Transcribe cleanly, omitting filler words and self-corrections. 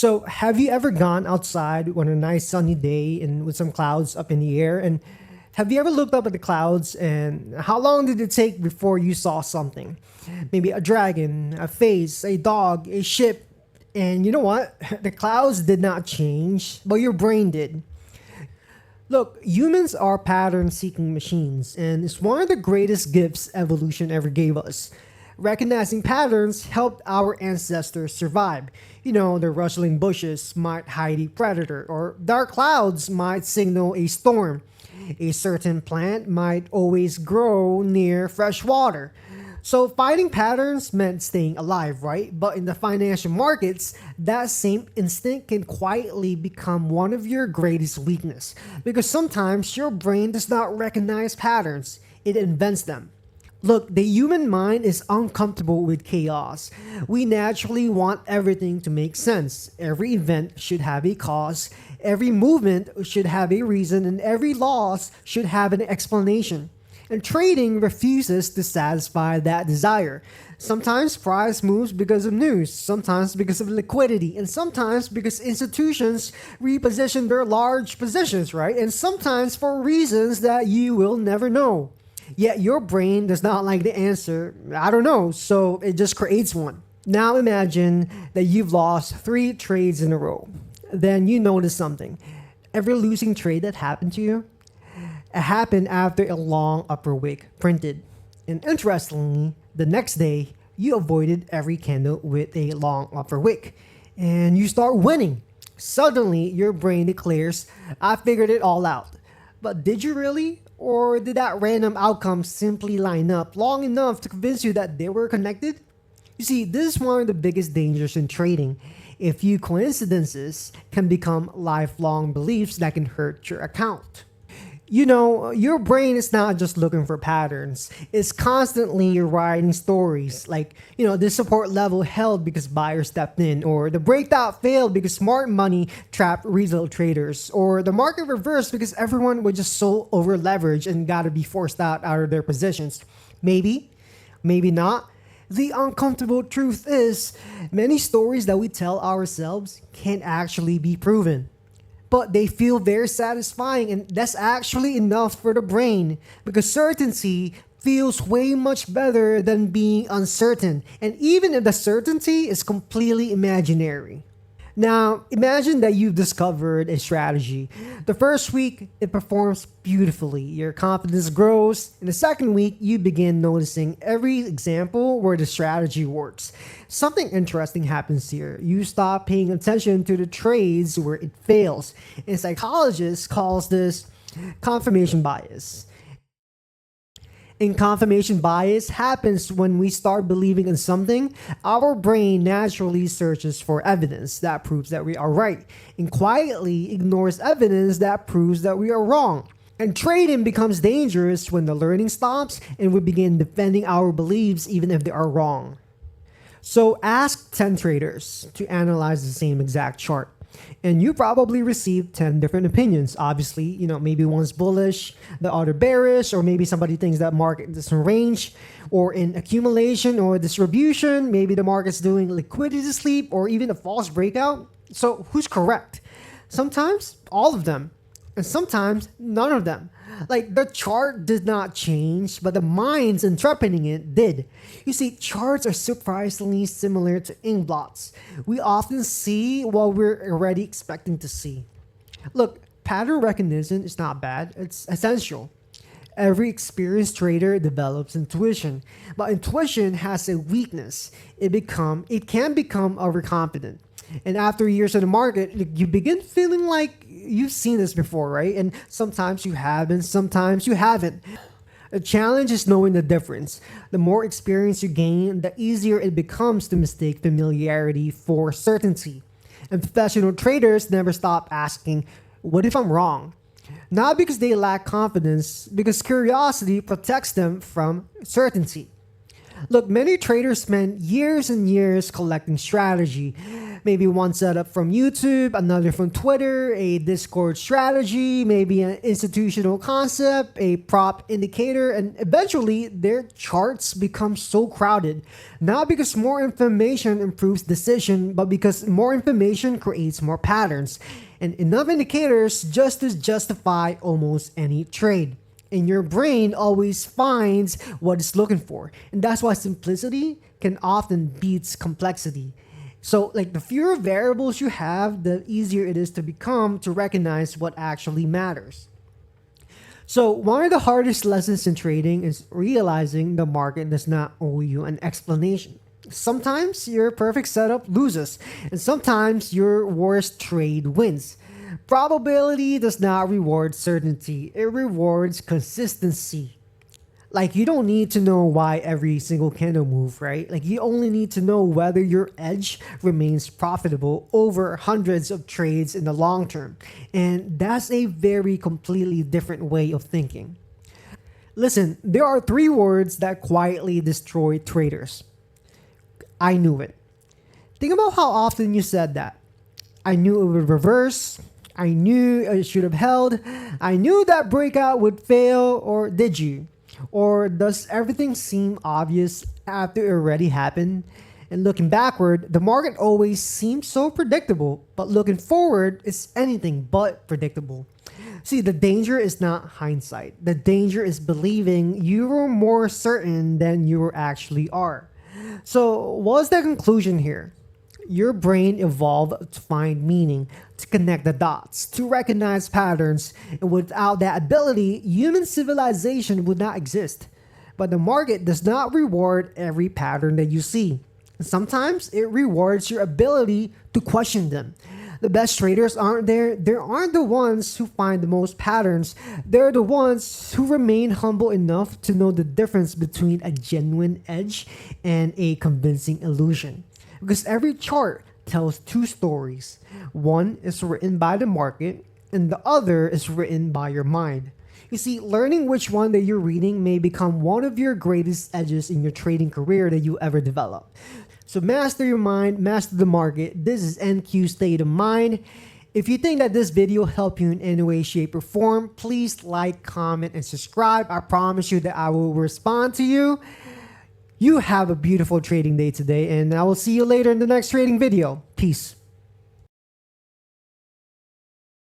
So, have you ever gone outside on a nice sunny day and with some clouds up in the air? And have you ever looked up at the clouds and how long did it take before you saw something? Maybe a dragon, a face, a dog, a ship. And you know what? The clouds did not change, but your brain did. Look, humans are pattern seeking machines, and it's one of the greatest gifts evolution ever gave us. Recognizing patterns helped our ancestors survive. The rustling bushes might hide a predator, or dark clouds might signal a storm. A certain plant might always grow near fresh water. So finding patterns meant staying alive, right? But in the financial markets, that same instinct can quietly become one of your greatest weakness because sometimes your brain does not recognize patterns, it invents them. Look, the human mind is uncomfortable with chaos. We naturally want everything to make sense. Every event should have a cause, every movement should have a reason, and every loss should have an explanation. And trading refuses to satisfy that desire. Sometimes price moves because of news, sometimes because of liquidity, and sometimes because institutions reposition their large positions, right? And sometimes for reasons that you will never know. Yet your brain does not like the answer, I don't know, so it just creates one. Now imagine that you've lost 3 trades in a row. Then you notice something. Every losing trade that happened to you, it happened after a long upper wick printed. And interestingly, the next day, you avoided every candle with a long upper wick. And you start winning. Suddenly, your brain declares, I figured it all out. But did you really? Or did that random outcome simply line up long enough to convince you that they were connected? You see, this is one of the biggest dangers in trading. A few coincidences can become lifelong beliefs that can hurt your account. Your brain is not just looking for patterns. It's constantly writing stories like, this support level held because buyers stepped in, or the breakout failed because smart money trapped retail traders, or the market reversed because everyone was just so over leveraged and got to be forced out of their positions. Maybe, maybe not. The uncomfortable truth is, many stories that we tell ourselves can't actually be proven, but they feel very satisfying, and that's actually enough for the brain because certainty feels way much better than being uncertain, and even if the certainty is completely imaginary. Now, imagine that you've discovered a strategy. The first week, it performs beautifully. Your confidence grows. In the second week, you begin noticing every example where the strategy works. Something interesting happens here. You stop paying attention to the trades where it fails. And psychologists calls this confirmation bias. And confirmation bias happens when we start believing in something. Our brain naturally searches for evidence that proves that we are right and quietly ignores evidence that proves that we are wrong. And trading becomes dangerous when the learning stops and we begin defending our beliefs even if they are wrong. So ask 10 traders to analyze the same exact chart. And you probably received 10 different opinions. Obviously, maybe one's bullish, the other bearish, or maybe somebody thinks that market is in range or in accumulation or distribution. Maybe the market's doing liquidity sleep or even a false breakout. So who's correct? Sometimes all of them, and sometimes none of them. Like the chart did not change, but the minds interpreting it did. You see, charts are surprisingly similar to ink blots. We often see what we're already expecting to see. Look, pattern recognition is not bad, it's essential. Every experienced trader develops intuition, but intuition has a weakness. It can become overconfident. And after years in the market, you begin feeling like you've seen this before, right? And sometimes you have, and sometimes you haven't. The challenge is knowing the difference. The more experience you gain, the easier it becomes to mistake familiarity for certainty. And professional traders never stop asking, what if I'm wrong? Not because they lack confidence, because curiosity protects them from certainty. Look, many traders spend years and years collecting strategy. Maybe one setup from YouTube, another from Twitter, a Discord strategy, maybe an institutional concept, a prop indicator, and eventually their charts become so crowded. Not because more information improves decision, but because more information creates more patterns. And enough indicators just to justify almost any trade. And your brain always finds what it's looking for. And that's why simplicity can often beats complexity. So, like, the fewer variables you have, the easier it is to become to recognize what actually matters. So, one of the hardest lessons in trading is realizing the market does not owe you an explanation. Sometimes your perfect setup loses, and sometimes your worst trade wins. Probability does not reward certainty, it rewards consistency. Like, you don't need to know why every single candle move, right? Like, you only need to know whether your edge remains profitable over hundreds of trades in the long term. And that's a very completely different way of thinking. Listen, there are three words that quietly destroy traders. I knew it. Think about how often you said that. I knew it would reverse. I knew it should have held. I knew that breakout would fail. Or did you? Or does everything seem obvious after it already happened? And looking backward, the market always seems so predictable, but looking forward is anything but predictable. See, the danger is not hindsight. The danger is believing you were more certain than you actually are. So, what's the conclusion here? Your brain evolved to find meaning, to connect the dots, to recognize patterns, and without that ability, human civilization would not exist. But the market does not reward every pattern that you see. Sometimes it rewards your ability to question them. The best traders aren't there. They aren't the ones who find the most patterns. They're the ones who remain humble enough to know the difference between a genuine edge and a convincing illusion. Because every chart tells two stories. One is written by the market, and the other is written by your mind. You see, learning which one that you're reading may become one of your greatest edges in your trading career that you ever develop. So master your mind, master the market. This is NQ State of Mind. If you think that this video helped you in any way, shape, or form, please like, comment, and subscribe. I promise you that I will respond to you. You have a beautiful trading day today, and I will see you later in the next trading video. Peace.